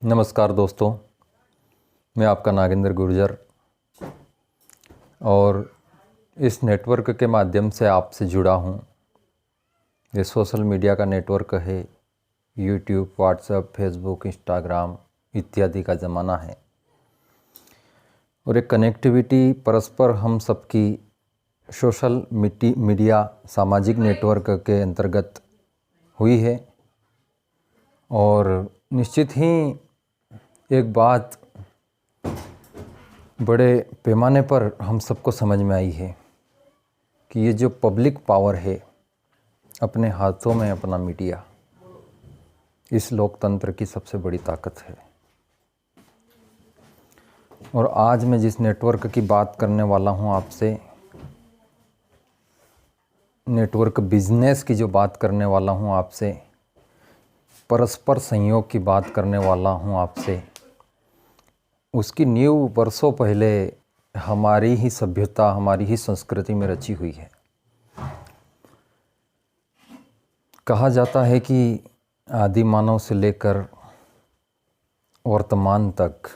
नमस्कार दोस्तों, मैं आपका नागेंद्र गुर्जर और इस नेटवर्क के माध्यम से आपसे जुड़ा हूँ। ये सोशल मीडिया का नेटवर्क है। यूट्यूब, व्हाट्सएप, फेसबुक, इंस्टाग्राम इत्यादि का ज़माना है और एक कनेक्टिविटी परस्पर हम सबकी सोशल मीडिया सामाजिक नेटवर्क के अंतर्गत हुई है। और निश्चित ही एक बात बड़े पैमाने पर हम सबको समझ में आई है कि ये जो पब्लिक पावर है, अपने हाथों में अपना मीडिया, इस लोकतंत्र की सबसे बड़ी ताकत है। और आज मैं जिस नेटवर्क की बात करने वाला हूँ आपसे, नेटवर्क बिजनेस की जो बात करने वाला हूँ आपसे, परस्पर संयोग की बात करने वाला हूँ आपसे, उसकी नींव वर्षों पहले हमारी ही सभ्यता, हमारी ही संस्कृति में रची हुई है। कहा जाता है कि आदि मानव से लेकर वर्तमान तक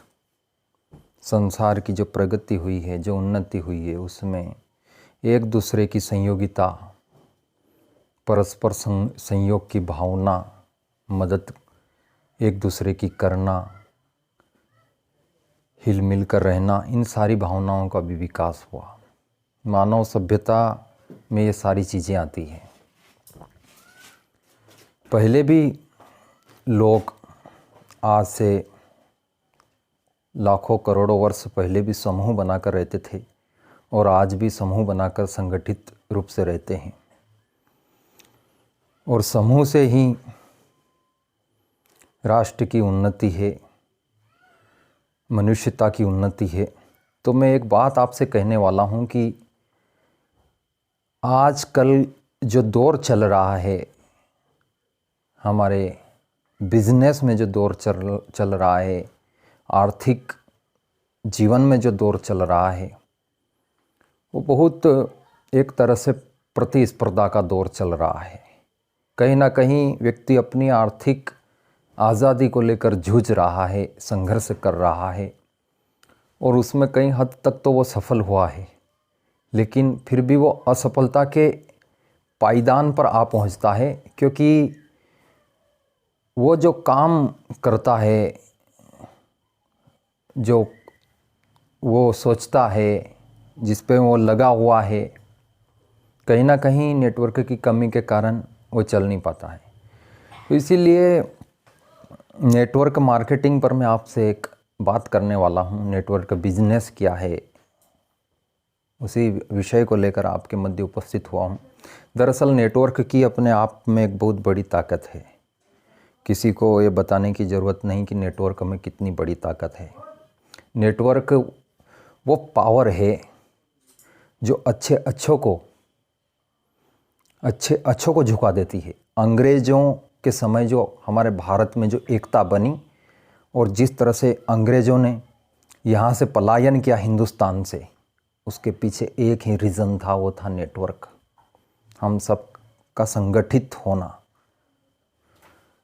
संसार की जो प्रगति हुई है, जो उन्नति हुई है, उसमें एक दूसरे की संयोगिता, परस्पर संयोग की भावना, मदद एक दूसरे की करना, हिल मिल कर रहना, इन सारी भावनाओं का भी विकास हुआ। मानव सभ्यता में ये सारी चीज़ें आती हैं। पहले भी लोग, आज से लाखों करोड़ों वर्ष पहले भी समूह बनाकर रहते थे और आज भी समूह बनाकर संगठित रूप से रहते हैं। और समूह से ही राष्ट्र की उन्नति है, मनुष्यता की उन्नति है। तो मैं एक बात आपसे कहने वाला हूँ कि आजकल जो दौर चल रहा है, हमारे बिजनेस में जो दौर चल रहा है, आर्थिक जीवन में जो दौर चल रहा है, वो बहुत एक तरह से प्रतिस्पर्धा का दौर चल रहा है। कहीं ना कहीं व्यक्ति अपनी आर्थिक आज़ादी को लेकर जूझ रहा है, संघर्ष कर रहा है और उसमें कई हद तक तो वो सफल हुआ है, लेकिन फिर भी वो असफलता के पायदान पर आ पहुंचता है, क्योंकि वो जो काम करता है, जो वो सोचता है, जिस पे वो लगा हुआ है, कहीं ना कहीं नेटवर्क की कमी के कारण वो चल नहीं पाता है। तो इसीलिए नेटवर्क मार्केटिंग पर मैं आपसे एक बात करने वाला हूँ। नेटवर्क बिजनेस क्या है, उसी विषय को लेकर आपके मध्य उपस्थित हुआ हूँ। दरअसल नेटवर्क की अपने आप में एक बहुत बड़ी ताकत है। किसी को ये बताने की ज़रूरत नहीं कि नेटवर्क में कितनी बड़ी ताकत है। नेटवर्क वो पावर है जो अच्छे अच्छों को झुका देती है। अंग्रेज़ों के समय जो हमारे भारत में जो एकता बनी और जिस तरह से अंग्रेज़ों ने यहाँ से पलायन किया हिंदुस्तान से, उसके पीछे एक ही रीज़न था, वो था नेटवर्क। हम सब का संगठित होना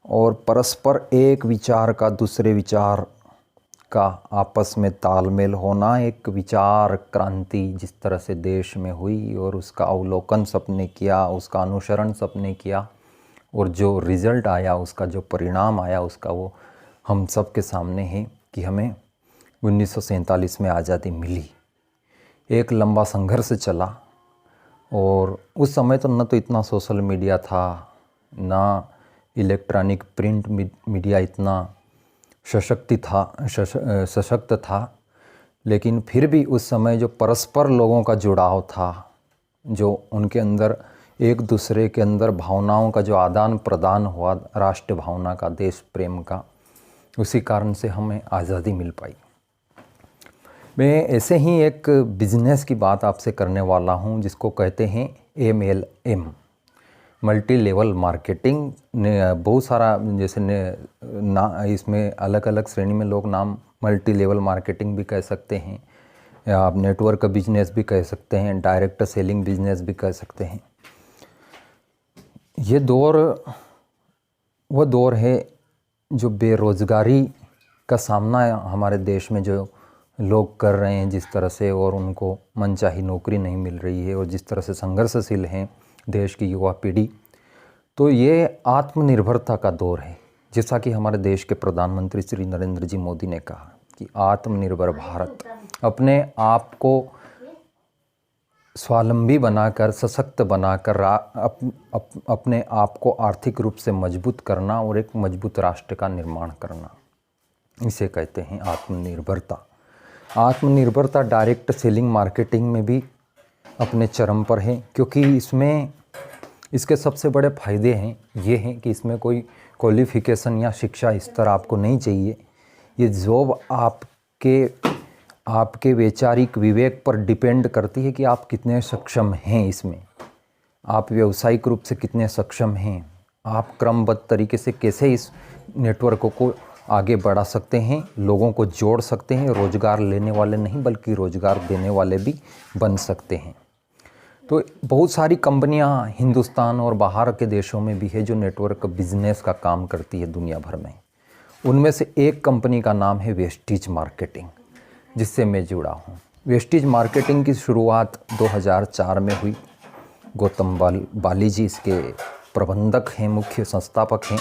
और परस्पर एक विचार का दूसरे विचार का आपस में तालमेल होना, एक विचार क्रांति जिस तरह से देश में हुई और उसका अवलोकन सबने किया, उसका अनुसरण सबने किया और जो रिज़ल्ट आया, उसका जो परिणाम आया, उसका वो हम सब के सामने है कि हमें 1947 में आज़ादी मिली। एक लंबा संघर्ष चला और उस समय तो न तो इतना सोशल मीडिया था, ना इलेक्ट्रॉनिक प्रिंट मीडिया इतना सशक्त था, लेकिन फिर भी उस समय जो परस्पर लोगों का जुड़ाव था, जो उनके अंदर एक दूसरे के अंदर भावनाओं का जो आदान प्रदान हुआ, राष्ट्र भावना का, देश प्रेम का, उसी कारण से हमें आज़ादी मिल पाई। मैं ऐसे ही एक बिजनेस की बात आपसे करने वाला हूं, जिसको कहते हैं MLM, मल्टी लेवल मार्केटिंग। ने बहुत सारा जैसे इसमें अलग अलग श्रेणी में लोग नाम मल्टी लेवल मार्केटिंग भी कह सकते हैं, या आप नेटवर्क बिजनेस भी कह सकते हैं, डायरेक्ट सेलिंग बिजनेस भी कह सकते हैं। ये दौर वो दौर है जो बेरोज़गारी का सामना हमारे देश में जो लोग कर रहे हैं जिस तरह से, और उनको मनचाही नौकरी नहीं मिल रही है और जिस तरह से संघर्षशील हैं देश की युवा पीढ़ी, तो ये आत्मनिर्भरता का दौर है। जैसा कि हमारे देश के प्रधानमंत्री श्री नरेंद्र जी मोदी ने कहा कि आत्मनिर्भर भारत, अपने आप को स्वावलंबी बनाकर, सशक्त बनाकर अपने आप को आर्थिक रूप से मजबूत करना और एक मजबूत राष्ट्र का निर्माण करना, इसे कहते हैं आत्मनिर्भरता। आत्मनिर्भरता डायरेक्ट सेलिंग मार्केटिंग में भी अपने चरम पर है, क्योंकि इसमें इसके सबसे बड़े फायदे हैं ये हैं कि इसमें कोई क्वालिफ़िकेशन या शिक्षा स्तर आपको नहीं चाहिए। ये जॉब आपके वैचारिक विवेक पर डिपेंड करती है कि आप कितने सक्षम हैं, इसमें आप व्यावसायिक रूप से कितने सक्षम हैं, आप क्रमबद्ध तरीके से कैसे इस नेटवर्क को आगे बढ़ा सकते हैं, लोगों को जोड़ सकते हैं, रोज़गार लेने वाले नहीं बल्कि रोज़गार देने वाले भी बन सकते हैं। तो बहुत सारी कंपनियां हिंदुस्तान और बाहर के देशों में भी है जो नेटवर्क बिजनेस का काम करती है दुनिया भर में। उनमें से एक कंपनी का नाम है वेस्टीज मार्केटिंग, जिससे मैं जुड़ा हूँ। वेस्टीज मार्केटिंग की शुरुआत 2004 में हुई। गौतम बाली जी इसके प्रबंधक हैं, मुख्य संस्थापक हैं,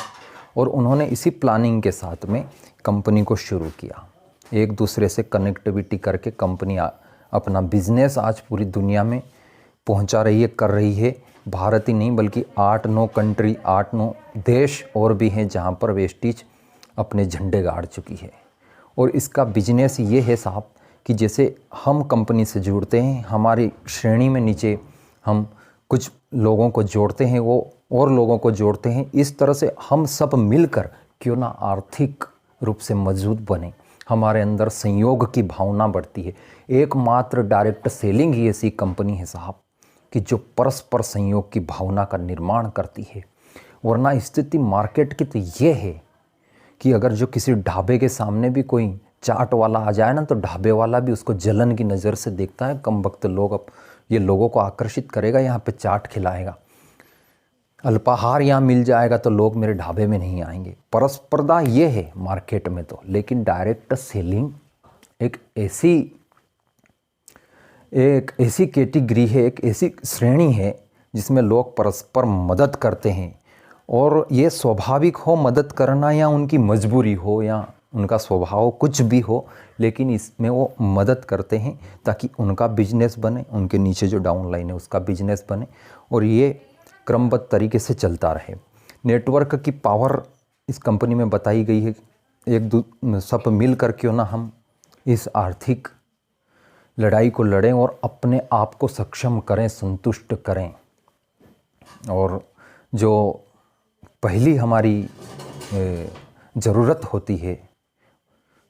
और उन्होंने इसी प्लानिंग के साथ में कंपनी को शुरू किया। एक दूसरे से कनेक्टिविटी करके कंपनी अपना बिजनेस आज पूरी दुनिया में पहुंचा रही है, कर रही है। भारत ही नहीं बल्कि 8-9 कंट्री, 8-9 देश और भी हैं जहां पर वेस्टीज अपने झंडे गाड़ चुकी है। और इसका बिजनेस ये है साहब कि जैसे हम कंपनी से जुड़ते हैं, हमारी श्रेणी में नीचे हम कुछ लोगों को जोड़ते हैं, वो और लोगों को जोड़ते हैं। इस तरह से हम सब मिलकर क्यों ना आर्थिक रूप से मजबूत बने, हमारे अंदर संयोग की भावना बढ़ती है। एकमात्र डायरेक्ट सेलिंग ही ऐसी कंपनी है साहब कि जो परस्पर संयोग की भावना का निर्माण करती है। वरना स्थिति मार्केट की तो ये है कि अगर जो किसी ढाबे के सामने भी कोई चाट वाला आ जाए ना, तो ढाबे वाला भी उसको जलन की नज़र से देखता है। कम वक्त लोग, अब ये लोगों को आकर्षित करेगा, यहाँ पे चाट खिलाएगा, अल्पाहार यहाँ मिल जाएगा तो लोग मेरे ढाबे में नहीं आएंगे। परस्पर्धा ये है मार्केट में तो। लेकिन डायरेक्ट सेलिंग एक ऐसी कैटेगरी है, एक ऐसी श्रेणी है जिसमें लोग परस्पर मदद करते हैं। और ये स्वाभाविक हो मदद करना, या उनकी मजबूरी हो, या उनका स्वभाव कुछ भी हो, लेकिन इसमें वो मदद करते हैं ताकि उनका बिजनेस बने, उनके नीचे जो डाउनलाइन है उसका बिजनेस बने, और ये क्रमबद्ध तरीके से चलता रहे। नेटवर्क की पावर इस कंपनी में बताई गई है। सब मिल कर क्यों ना हम इस आर्थिक लड़ाई को लड़ें और अपने आप को सक्षम करें, संतुष्ट करें। और जो पहली हमारी ज़रूरत होती है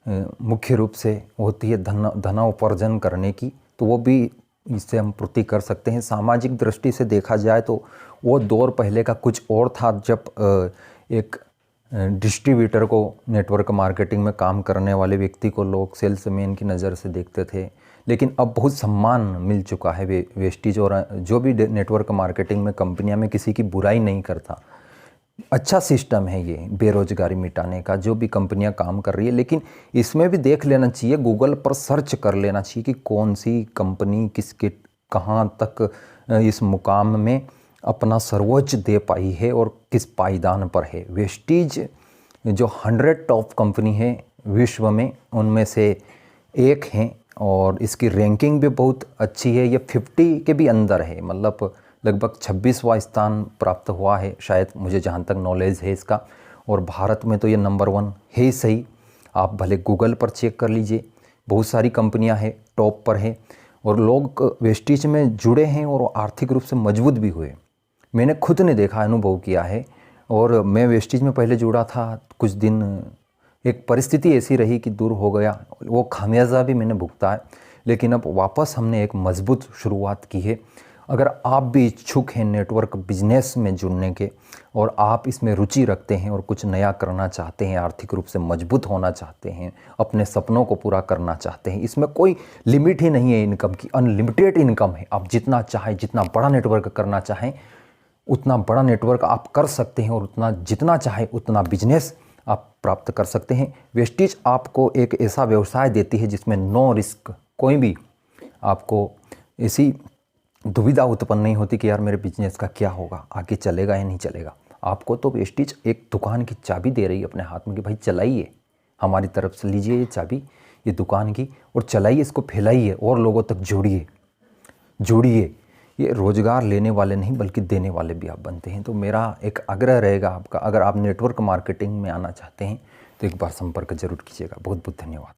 मुख्य रूप से होती है धनोपार्जन करने की, तो वो भी इससे हम पूर्ति कर सकते हैं। सामाजिक दृष्टि से देखा जाए तो वो दौर पहले का कुछ और था, जब एक डिस्ट्रीब्यूटर को, नेटवर्क मार्केटिंग में काम करने वाले व्यक्ति को लोग सेल्समैन की नज़र से देखते थे। लेकिन अब बहुत सम्मान मिल चुका है वेस्टीज, और जो भी नेटवर्क मार्केटिंग में कंपनियां, में किसी की बुराई नहीं करता। अच्छा सिस्टम है ये बेरोजगारी मिटाने का, जो भी कंपनियां काम कर रही है। लेकिन इसमें भी देख लेना चाहिए, गूगल पर सर्च कर लेना चाहिए कि कौन सी कंपनी किसके कहाँ तक इस मुकाम में अपना सर्वोच्च दे पाई है और किस पायदान पर है। वेस्टीज जो 100 टॉप कंपनी है विश्व में, उनमें से एक हैं, और इसकी रैंकिंग भी बहुत अच्छी है। ये 50 के भी अंदर है, मतलब लगभग 26वां स्थान प्राप्त हुआ है शायद, मुझे जहाँ तक नॉलेज है इसका। और भारत में तो ये नंबर 1 है ही सही। आप भले गूगल पर चेक कर लीजिए, बहुत सारी कंपनियां हैं टॉप पर हैं, और लोग वेस्टीज में जुड़े हैं और आर्थिक रूप से मजबूत भी हुए। मैंने खुद ने देखा, अनुभव किया है। और मैं वेस्टीज में पहले जुड़ा था कुछ दिन, एक परिस्थिति ऐसी रही कि दूर हो गया, वो खामियाजा भी मैंने भुगता है। लेकिन अब वापस हमने एक मजबूत शुरुआत की है। अगर आप भी इच्छुक हैं नेटवर्क बिजनेस में जुड़ने के, और आप इसमें रुचि रखते हैं और कुछ नया करना चाहते हैं, आर्थिक रूप से मजबूत होना चाहते हैं, अपने सपनों को पूरा करना चाहते हैं, इसमें कोई लिमिट ही नहीं है इनकम की, अनलिमिटेड इनकम है। आप जितना चाहें, जितना बड़ा नेटवर्क करना चाहें उतना बड़ा नेटवर्क आप कर सकते हैं, और उतना जितना चाहे उतना बिजनेस आप प्राप्त कर सकते हैं। वेस्टीज आपको एक ऐसा व्यवसाय देती है जिसमें नो रिस्क, कोई भी आपको ऐसी दुविधा उत्पन्न नहीं होती कि यार मेरे बिजनेस का क्या होगा, आगे चलेगा या नहीं चलेगा। आपको तो वेस्टीज एक दुकान की चाबी दे रही है अपने हाथ में कि भाई चलाइए, हमारी तरफ से लीजिए ये चाबी, ये दुकान की, और चलाइए, इसको फैलाइए और लोगों तक जोड़िए। ये रोज़गार लेने वाले नहीं बल्कि देने वाले भी आप बनते हैं। तो मेरा एक आग्रह रहेगा आपका, अगर आप नेटवर्क मार्केटिंग में आना चाहते हैं तो एक बार संपर्क जरूर कीजिएगा। बहुत बहुत धन्यवाद।